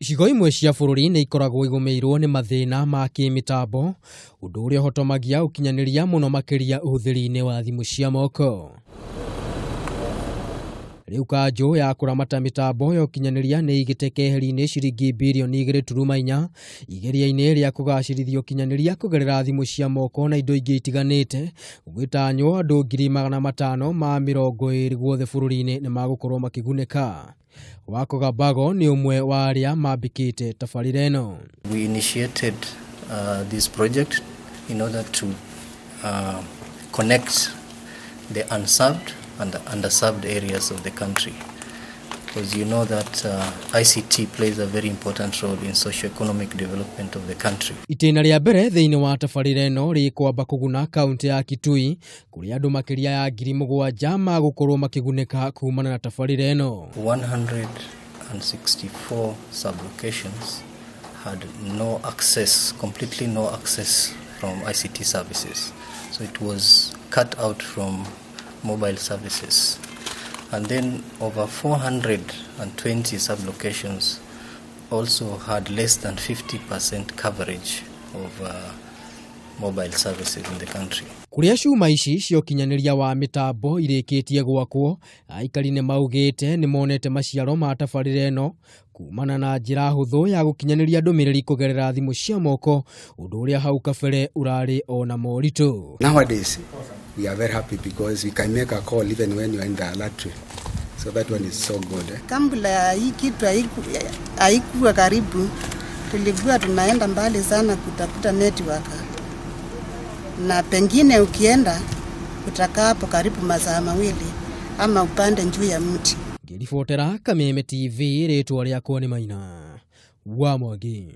Icigo imwe cia bũrũri nĩ ikoragwo igũmĩirwo nĩ mathĩna ma kĩmĩtambo, ũndũ ũrĩa ũhotomagia ũkinyanĩria mũno makĩria ũhũthĩri-inĩ wa thimũ cia moko. Rĩu kanjũ ya kũramata mĩtambo ya ũkinyanĩria nĩ igĩte keheri-inĩ ciringi birioni 2.4 igeria-inĩ rĩa kũgacĩrithia ũkinyanĩria kũgerera thimũ cia moko na indo ingĩ itiganĩte, gũgĩtanywo andũ 520,000 guothe bũrũri-inĩ nĩ magũkorwo makĩgunĩka. Wako Bago ni umwe wa arĩa mambĩkĩte tabarĩra ĩno. We initiated this project in order to connect the unserved and the underserved areas of the country, because you know that ICT plays a very important role in socio-economic development of the country. Itĩna rĩa mbere thĩinĩ wa tabarĩra ĩno rĩkwamba kũguna kaunti ya Kitui, kũrĩa andũ makĩria ya 7,000 magũkorwo makĩgunĩka kumana na tabarĩra ĩno. 164 sub-locations had no access, completely no access from ICT services. So it was cut out from mobile services. And then over 420 sub-locations also had less than 50% coverage of mobile services in the country. Kuria cuma ici cia ũkinyanĩria wa mĩtambo irĩkĩtie gwakwo, aikari nĩ maugĩte nĩ monete maciaro ma tabarĩra ĩno kumana na njĩra hũthũ ya gũkinyanĩria ndũmĩrĩri kũgerera thimũ cia moko, ũndũ ũrĩa hau kabere ũrarĩ ona moritũ. Nowadays we are very happy because we can make a call even when you are in the laboratory. So that one is so good. Kabla hii kitu haikuwa karibu, tulikuwa tunaenda mbali sana kutafuta network. Na pengine ukienda utakaa hapo karibu masaa mawili ama upande juu ya mti. Ngĩribotera Kameme TV, rĩtwa rĩakwa nĩ Maina wa Mwangi.